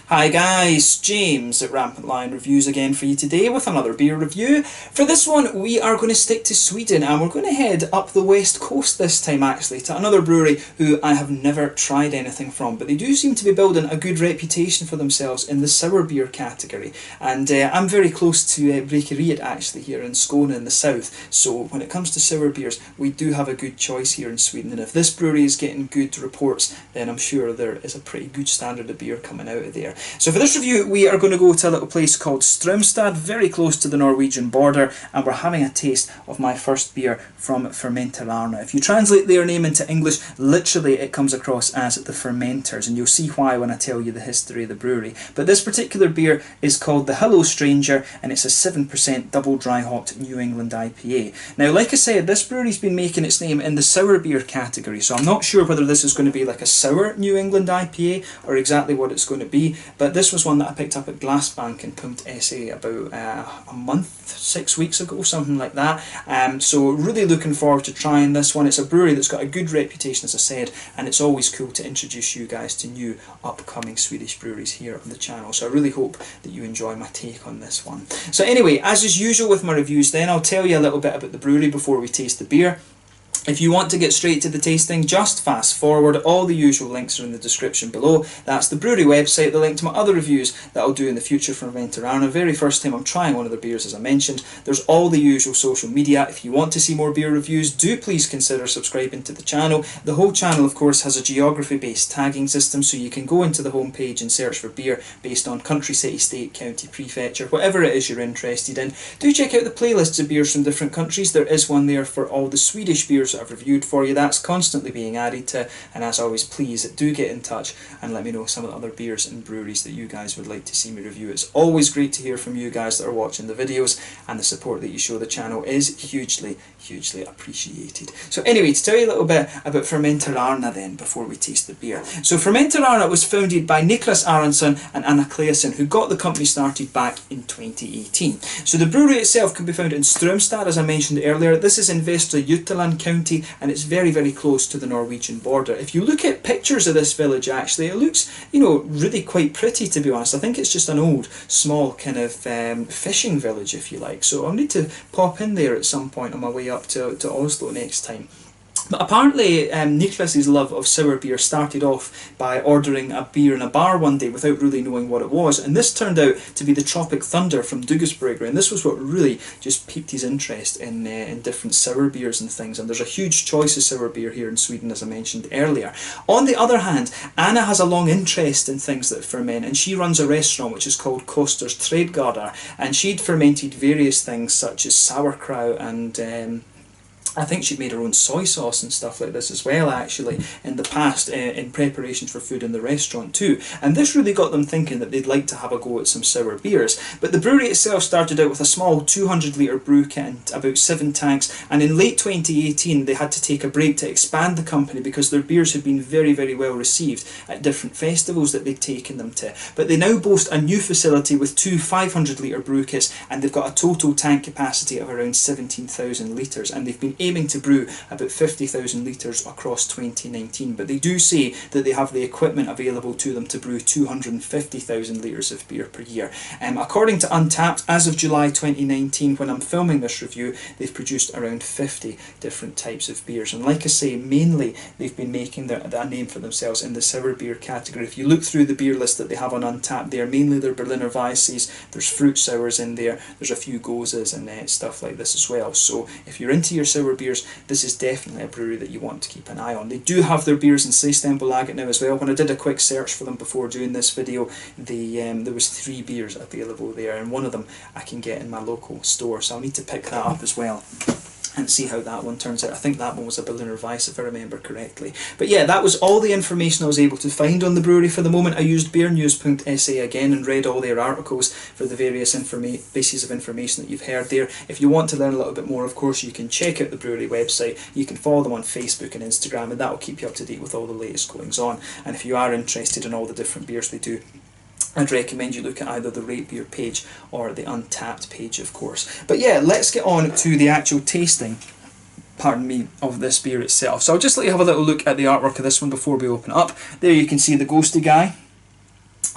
Hi guys, James at RampantLionReviews again for you today with another beer review. For this one we are going to stick to Sweden and we're going to head up the west coast this time actually to another brewery who I have never tried anything from, but they do seem to be building a good reputation for themselves in the sour beer category, and I'm very close to Brekeriet actually here in Skåne in the south, so when it comes to sour beers we do have a good choice here in Sweden, and if this brewery is getting good reports then I'm sure there is a pretty good standard of beer coming out of there. So for this review we are going to go to a little place called Strömstad, very close to the Norwegian border, and we're having a taste of my first beer from Fermenterarna. If you translate their name into English, literally it comes across as the fermenters, and you'll see why when I tell you the history of the brewery. But this particular beer is called the Hello Stranger, and it's a 7% double dry hopped New England IPA. Now like I said, this brewery's been making its name in the sour beer category, so I'm not sure whether this is going to be like a sour New England IPA or exactly what it's going to be. But this was one that I picked up at Glassbank in Pumped SA about a month, 6 weeks ago, something like that. So really looking forward to trying this one. It's a brewery that's got a good reputation, as I said, and it's always cool to introduce you guys to new upcoming Swedish breweries here on the channel. So I really hope that you enjoy my take on this one. So anyway, as is usual with my reviews then, I'll tell you a little bit about the brewery before we taste the beer. If you want to get straight to the tasting, just fast forward. All the usual links are in the description below. That's the brewery website, the link to my other reviews that I'll do in the future for Fermenterarna. Very first time I'm trying one of their beers, as I mentioned. There's all the usual social media. If you want to see more beer reviews, do please consider subscribing to the channel. The whole channel, of course, has a geography-based tagging system, so you can go into the homepage and search for beer based on country, city, state, county, prefecture, whatever it is you're interested in. Do check out the playlists of beers from different countries. There is one there for all the Swedish beers that I've reviewed for you. That's constantly being added to, and as always, please do get in touch and let me know some of the other beers and breweries that you guys would like to see me review. It's always great to hear from you guys that are watching the videos, and the support that you show the channel is hugely appreciated. So anyway, to tell you a little bit about Fermenterarna then before we taste the beer. So Fermenterarna was founded by Niklas Aronsson and Anna Claesson, who got the company started back in 2018. So the brewery itself can be found in Strömstad, as I mentioned earlier. This is in Västra Götaland county, and it's very close to the Norwegian border. If you look at pictures of this village, actually it looks, you know, really quite pretty, to be honest. I think it's just an old small kind of fishing village, if you like, so I'll need to pop in there at some point on my way up to Oslo next time. But apparently Niklas's love of sour beer started off by ordering a beer in a bar one day without really knowing what it was, and this turned out to be the Tropic Thunder from Duggesbrygger, and this was what really just piqued his interest in different sour beers and things, and there's a huge choice of sour beer here in Sweden, as I mentioned earlier. On the other hand, Anna has a long interest in things that ferment, and she runs a restaurant which is called Koster's Trädgårdar, and she'd fermented various things such as sauerkraut and I think she'd made her own soy sauce and stuff like this as well, actually, in the past, in preparations for food in the restaurant too. And this really got them thinking that they'd like to have a go at some sour beers. But the brewery itself started out with a small 200-litre brew kit and about 7 tanks, and in late 2018 they had to take a break to expand the company because their beers had been very well received at different festivals that they'd taken them to. But they now boast a new facility with 2 500-litre brew kits, and they've got a total tank capacity of around 17,000 litres, and they've been aiming to brew about 50,000 litres across 2019, but they do say that they have the equipment available to them to brew 250,000 litres of beer per year. According to Untappd, as of July 2019, when I'm filming this review, they've produced around 50 different types of beers, and like I say, mainly they've been making that name for themselves in the sour beer category. If you look through the beer list that they have on Untappd, they are mainly their Berliner Weisses, there's fruit sours in there, there's a few Goses and stuff like this as well. So if you're into your sour beers, this is definitely a brewery that you want to keep an eye on. They do have their beers in Systembolaget now as well. When I did a quick search for them before doing this video, there was 3 beers available there, and one of them I can get in my local store, so I'll need to pick that up as well and see how that one turns out. I think that one was a Berliner Weiss, if I remember correctly. But yeah, that was all the information I was able to find on the brewery for the moment. I used beernews.sa again and read all their articles for the various pieces of information that you've heard there. If you want to learn a little bit more, of course, you can check out the brewery website. You can follow them on Facebook and Instagram, and that will keep you up to date with all the latest goings on. And if you are interested in all the different beers they do, I'd recommend you look at either the Rate Beer page or the Untappd page, of course. But yeah, let's get on to the actual tasting, pardon me, of this beer itself. So I'll just let you have a little look at the artwork of this one before we open it up. There you can see the ghosty guy.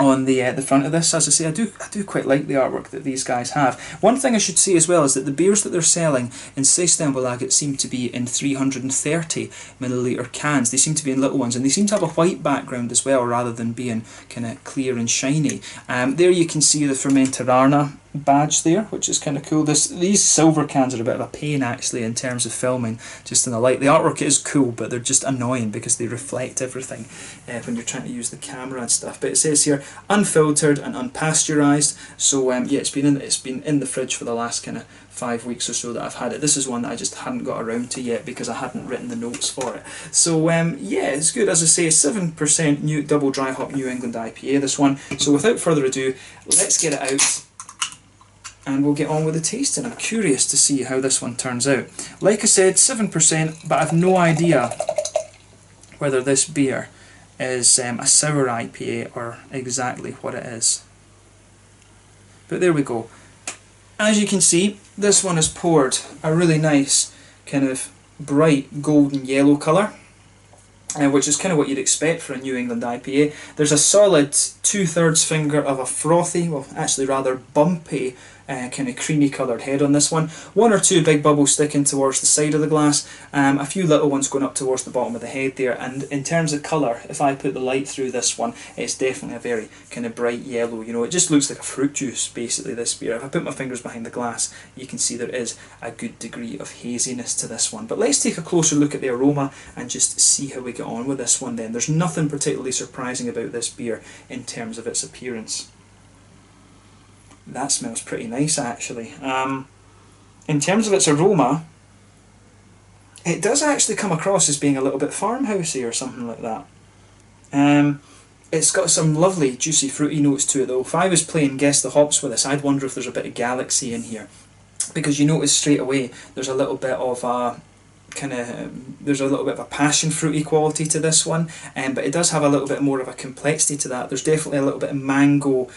on the front of this. As I say, I do quite like the artwork that these guys have. One thing I should say as well is that the beers that they're selling in Systembolaget seem to be in 330ml cans. They seem to be in little ones, and they seem to have a white background as well, rather than being kind of clear and shiny. There you can see the Fermenterarna badge there, which is kind of cool. These silver cans are a bit of a pain actually in terms of filming, just in the light. The artwork is cool, but they're just annoying because they reflect everything when you're trying to use the camera and stuff. But it says here unfiltered and unpasteurized. So yeah, it's been in the fridge for the last kind of 5 weeks or so that I've had it. This is one that I just hadn't got around to yet because I hadn't written the notes for it. So yeah, it's good. As I say, 7% new double dry hop New England IPA, this one. So without further ado, let's get it out and we'll get on with the tasting. I'm curious to see how this one turns out. Like I said, 7%, but I've no idea whether this beer is a sour IPA or exactly what it is. But there we go. As you can see, this one is poured a really nice kind of bright golden yellow colour, which is kind of what you'd expect for a New England IPA. There's a solid 2/3 finger of a frothy, well actually rather bumpy, kind of creamy coloured head on this one. One or two big bubbles sticking towards the side of the glass, a few little ones going up towards the bottom of the head there, and in terms of colour, if I put the light through this one, it's definitely a very kind of bright yellow. You know, it just looks like a fruit juice basically, this beer. If I put my fingers behind the glass, you can see there is a good degree of haziness to this one. But let's take a closer look at the aroma and just see how we get on with this one then. There's nothing particularly surprising about this beer in terms of its appearance. That smells pretty nice actually. In terms of its aroma, it does actually come across as being a little bit farmhousey or something like that. It's got some lovely juicy fruity notes to it though. If I was playing Guess the Hops with this, I'd wonder if there's a bit of Galaxy in here, because you notice straight away there's a little bit of a there's a little bit of a passion fruity quality to this one, but it does have a little bit more of a complexity to that. There's definitely a little bit of mango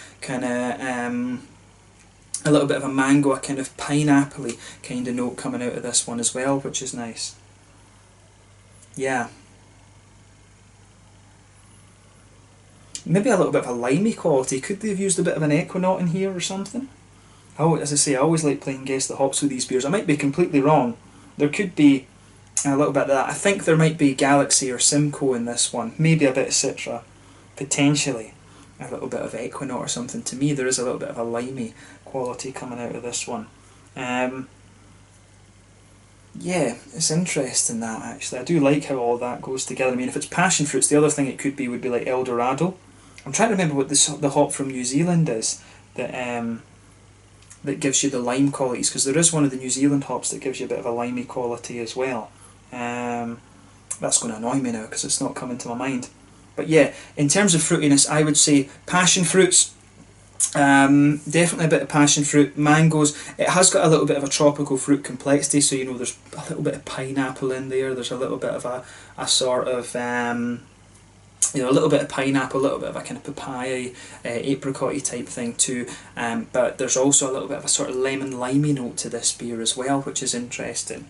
a little bit of a mango, a kind of pineapple-y kind of note coming out of this one as well, which is nice. Yeah. Maybe a little bit of a limey quality. Could they have used a bit of an Equinaut in here or something? Oh, as I say, I always like playing Guess the Hops with these beers. I might be completely wrong. There could be a little bit of that. I think there might be Galaxy or Simcoe in this one. Maybe a bit of Citra. Potentially a little bit of Equinaut or something. To me, there is a little bit of a limey quality coming out of this one. Yeah, it's interesting that actually. I do like how all that goes together. I mean, if it's passion fruits, the other thing it could be would be like Eldorado. I'm trying to remember what the hop from New Zealand is that that gives you the lime qualities, because there is one of the New Zealand hops that gives you a bit of a limey quality as well. That's going to annoy me now because it's not coming to my mind. But yeah, in terms of fruitiness, I would say passion fruits. Definitely a bit of passion fruit, mangoes. It has got a little bit of a tropical fruit complexity, so you know there's a little bit of pineapple in there. There's a little bit of a sort of you know, a little bit of pineapple, a little bit of a kind of papaya, apricot-y type thing too. But there's also a little bit of a sort of lemon limey note to this beer as well, which is interesting.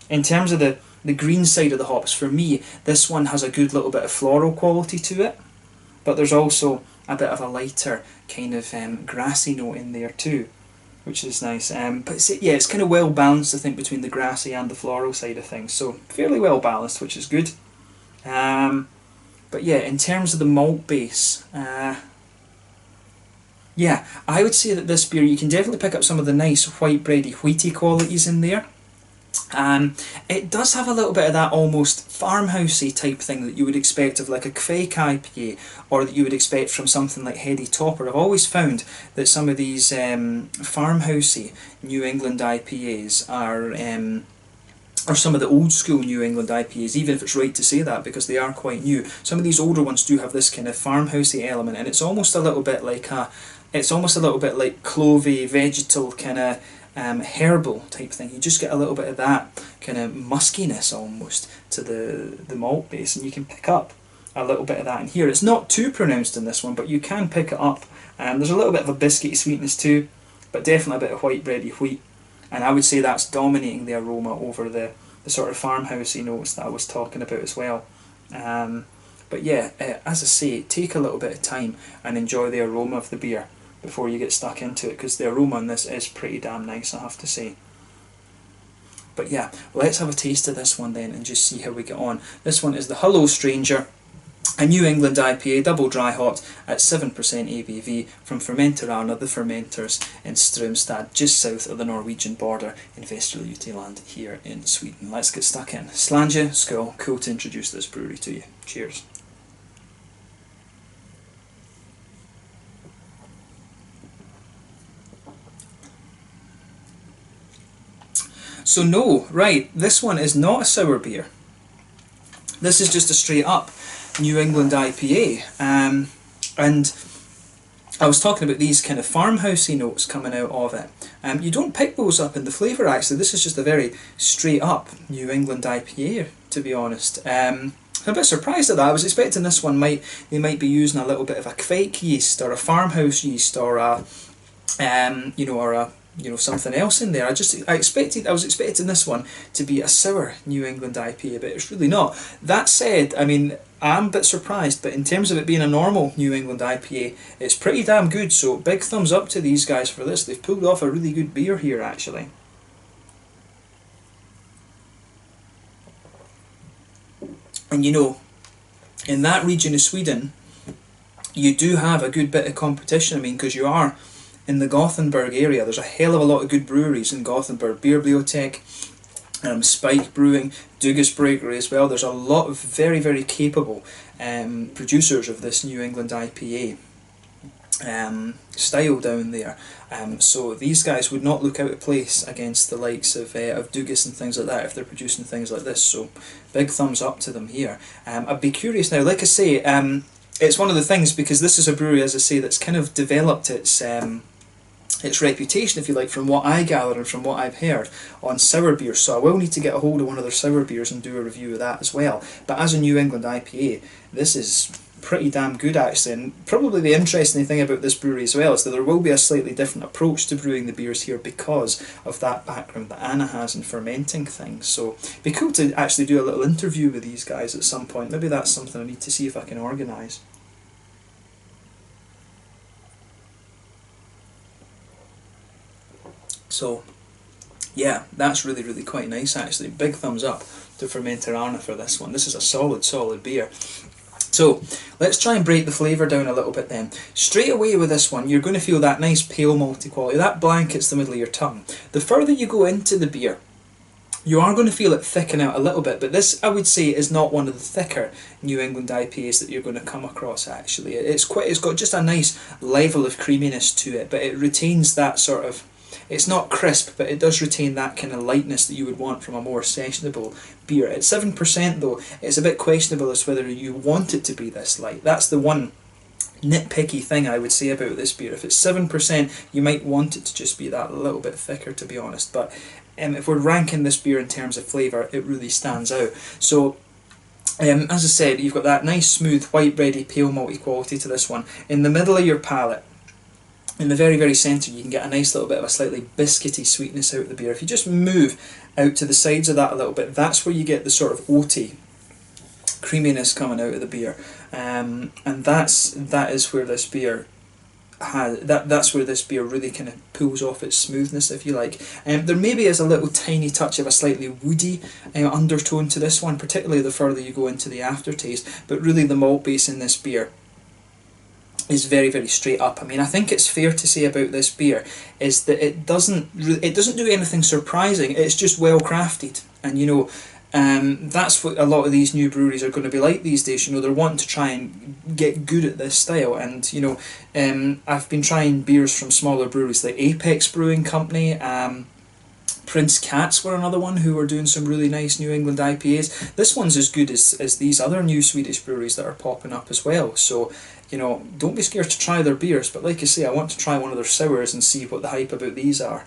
In terms of the green side of the hops, for me, this one has a good little bit of floral quality to it, but there's also a bit of a lighter kind of grassy note in there too, which is nice. But yeah, it's kind of well balanced, I think, between the grassy and the floral side of things, so fairly well balanced, which is good. But yeah, in terms of the malt base, yeah, I would say that this beer, you can definitely pick up some of the nice white bready, wheaty qualities in there. It does have a little bit of that almost farmhousey type thing that you would expect of like a Kvake IPA, or that you would expect from something like Heady Topper. I've always found that some of these farmhousey New England IPAs are or some of the old school New England IPAs, even if it's right to say that because they are quite new. Some of these older ones do have this kind of farmhousey element, and it's almost a little bit like clovey, vegetal kind of herbal type thing. You just get a little bit of that kind of muskiness almost to the malt base, and you can pick up a little bit of that in here. It's not too pronounced in this one, but you can pick it up. There's a little bit of a biscuity sweetness too, but definitely a bit of white bready wheat, and I would say that's dominating the aroma over the sort of farmhousey notes that I was talking about as well. But yeah, as I say, take a little bit of time and enjoy the aroma of the beer before you get stuck into it, because the aroma on this is pretty damn nice, I have to say. But yeah, let's have a taste of this one then and just see how we get on. This one is the Hello Stranger, a New England IPA, double dry hopped at 7% ABV from Fermenterarna, the fermenters in Strömstad, just south of the Norwegian border in Västra Götaland here in Sweden. Let's get stuck in. Slange, skull, cool to introduce this brewery to you. Cheers. So no, right, this one is not a sour beer. This is just a straight up New England IPA. And I was talking about these kind of farmhousey notes coming out of it. You don't pick those up in the flavour actually. This is just a very straight up New England IPA, to be honest. I'm a bit surprised at that. I was expecting this one they might be using a little bit of a Kveik yeast or a farmhouse yeast or a something else in there. I was expecting this one to be a sour New England IPA, but it's really not. That said, I mean, I'm a bit surprised, but in terms of it being a normal New England IPA, it's pretty damn good, so big thumbs up to these guys for this. They've pulled off a really good beer here, actually. And you know, in that region of Sweden, you do have a good bit of competition, I mean, because you are in the Gothenburg area. There's a hell of a lot of good breweries in Gothenburg. Bierbibliotek, Spike Brewing, Dugas Brewery as well. There's a lot of very, very capable producers of this New England IPA style down there. So these guys would not look out of place against the likes of Dugas and things like that if they're producing things like this. So big thumbs up to them here. I'd be curious now, like I say, it's one of the things, because this is a brewery, as I say, that's kind of developed its reputation, if you like, from what I gather and from what I've heard, on sour beers. So I will need to get a hold of one of their sour beers and do a review of that as well. But as a New England IPA, this is pretty damn good actually. And probably the interesting thing about this brewery as well is that there will be a slightly different approach to brewing the beers here because of that background that Anna has in fermenting things. So it'd be cool to actually do a little interview with these guys at some point. Maybe that's something I need to see if I can organise. So yeah, that's really, really quite nice actually. Big thumbs up to Fermenterarna for this one. This is a solid beer. So let's try and break the flavour down a little bit then. Straight away with this one, you're going to feel that nice pale malty quality. That blankets the middle of your tongue. The further you go into the beer, you are going to feel it thicken out a little bit, but this, I would say, is not one of the thicker New England IPAs that you're going to come across actually. It's got just a nice level of creaminess to it, but it retains that sort of, it's not crisp, but it does retain that kind of lightness that you would want from a more sessionable beer. At 7% though, it's a bit questionable as whether you want it to be this light. That's the one nitpicky thing I would say about this beer. If it's 7%, you might want it to just be that little bit thicker, to be honest. But if we're ranking this beer in terms of flavour, it really stands out. So as I said, you've got that nice smooth white bready pale malty quality to this one. In the middle of your palate, in the very, very centre, you can get a nice little bit of a slightly biscuity sweetness out of the beer. If you just move out to the sides of that a little bit, that's where you get the sort of oaty creaminess coming out of the beer, and that is where this beer that's where this beer really kind of pulls off its smoothness, if you like. There maybe is a little tiny touch of a slightly woody undertone to this one, particularly the further you go into the aftertaste. But really, the malt base in this beer is very, very straight up. I mean, I think it's fair to say about this beer is that it doesn't do anything surprising. It's just well crafted, and you know, that's what a lot of these new breweries are going to be like these days. You know, they're wanting to try and get good at this style, and you know, I've been trying beers from smaller breweries like Apex Brewing Company. Prince Cats were another one who were doing some really nice New England IPAs. This one's as good as these other new Swedish breweries that are popping up as well. So, you know, don't be scared to try their beers. But like I say, I want to try one of their sours and see what the hype about these are.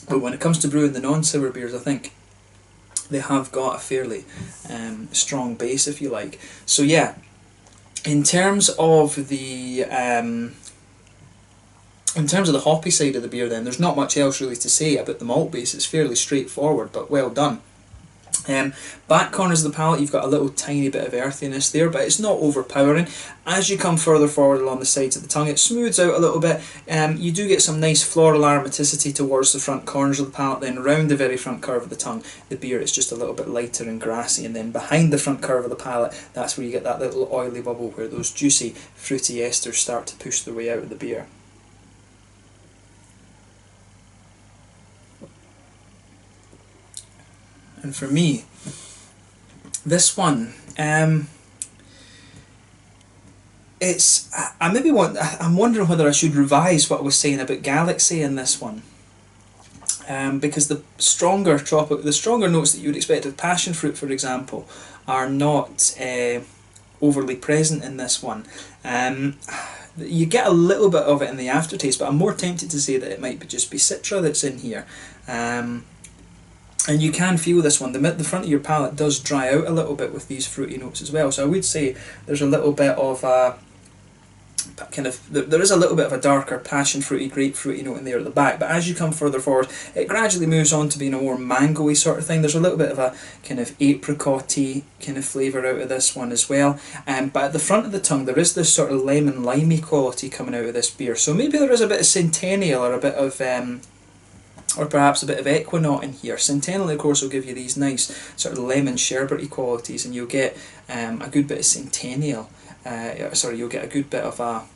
But when it comes to brewing the non-sour beers, I think they have got a fairly strong base, if you like. So yeah, in terms of the hoppy side of the beer then, there's not much else really to say about the malt base. It's fairly straightforward, but well done. Back corners of the palate, you've got a little tiny bit of earthiness there, but it's not overpowering. As you come further forward along the sides of the tongue, it smooths out a little bit. You do get some nice floral aromaticity towards the front corners of the palate, then around the very front curve of the tongue, the beer is just a little bit lighter and grassy, and then behind the front curve of the palate, that's where you get that little oily bubble where those juicy, fruity esters start to push their way out of the beer. And for me, this one, I'm wondering whether I should revise what I was saying about Galaxy in this one, because the stronger notes that you would expect of passion fruit, for example, are not overly present in this one. You get a little bit of it in the aftertaste, but I'm more tempted to say that it might just be Citra that's in here. And you can feel this one. The front of your palate does dry out a little bit with these fruity notes as well. So I would say there's a little bit of a there is a little bit of a darker passion fruity, grapefruity note in there at the back. But as you come further forward, it gradually moves on to being a more mango-y sort of thing. There's a little bit of a kind of apricot-y kind of flavour out of this one as well. But at the front of the tongue, there is this sort of lemon-limey quality coming out of this beer. So maybe there is a bit of Centennial or a bit of or perhaps a bit of Equinaut in here. Centennial, of course, will give you these nice sort of lemon sherbety qualities, and you'll get a good bit of Centennial. You'll get a good bit of a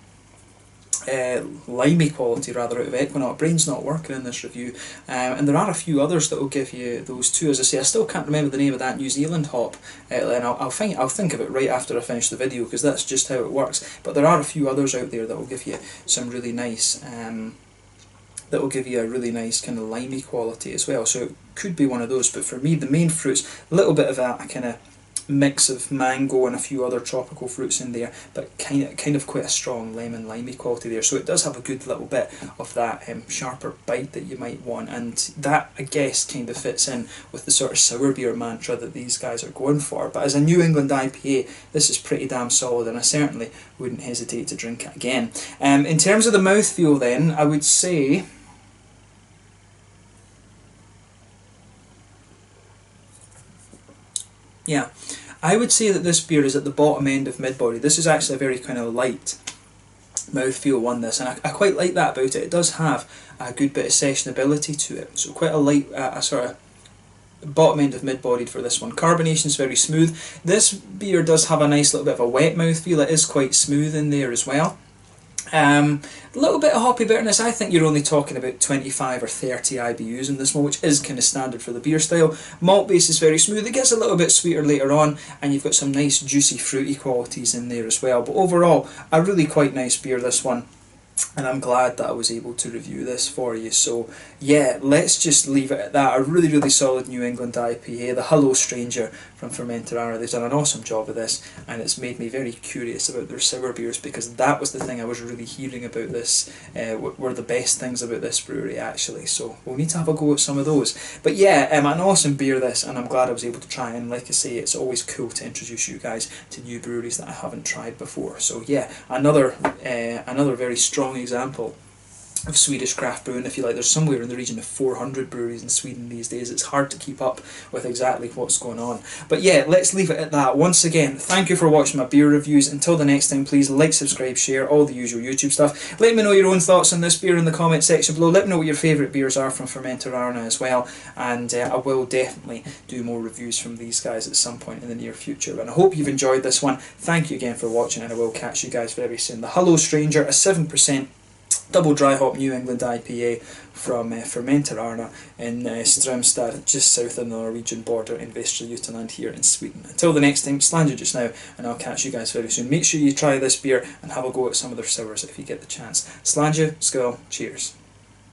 limey quality rather out of Equinaut. Brain's not working in this review, and there are a few others that will give you those too. As I say, I still can't remember the name of that New Zealand hop, and I'll think of it right after I finish the video, because that's just how it works. But there are a few others out there that will give you some really nice. That will give you a really nice kind of limey quality as well. So it could be one of those, but for me the main fruits, a little bit of a kind of mix of mango and a few other tropical fruits in there, but kind of quite a strong lemon limey quality there. So it does have a good little bit of that sharper bite that you might want, and that I guess kind of fits in with the sort of sour beer mantra that these guys are going for. But as a New England IPA, this is pretty damn solid, and I certainly wouldn't hesitate to drink it again. In terms of the mouthfeel then, I would say I would say that this beer is at the bottom end of mid-body. This is actually a very kind of light mouthfeel one, this, and I quite like that about it. It does have a good bit of sessionability to it, so quite a light, a sort of bottom end of mid-bodied for this one. Carbonation is very smooth. This beer does have a nice little bit of a wet mouthfeel. It is quite smooth in there as well. A little bit of hoppy bitterness. I think you're only talking about 25 or 30 IBUs in this one, which is kind of standard for the beer style. Malt base is very smooth. It gets a little bit sweeter later on, and you've got some nice juicy fruity qualities in there as well. But overall, a really quite nice beer, this one. And I'm glad that I was able to review this for you. So yeah, let's just leave it at that. A really, really solid New England IPA, the Hello Stranger from Fermenterarna. They've done an awesome job of this, and it's made me very curious about their sour beers, because that was the thing I was really hearing about this, were the best things about this brewery actually. So we'll need to have a go at some of those. But yeah, an awesome beer this, and I'm glad I was able to try it. And like I say, it's always cool to introduce you guys to new breweries that I haven't tried before. So yeah, another very strong example of Swedish craft brewing, if you like. There's somewhere in the region of 400 breweries in Sweden these days. It's hard to keep up with exactly what's going on. But yeah, let's leave it at that. Once again, thank you for watching my beer reviews. Until the next time, please like, subscribe, share, all the usual YouTube stuff. Let me know your own thoughts on this beer in the comment section below. Let me know what your favourite beers are from Fermenterarna as well. And I will definitely do more reviews from these guys at some point in the near future. And I hope you've enjoyed this one. Thank you again for watching, and I will catch you guys very soon. The Hello Stranger, a 7% double dry hop New England IPA from Fermenterarna in Strömstad, just south of the Norwegian border in Västra Götaland here in Sweden. Until the next time, Slanger just now, and I'll catch you guys very soon. Make sure you try this beer and have a go at some of their sours if you get the chance. Slanger, skål, cheers.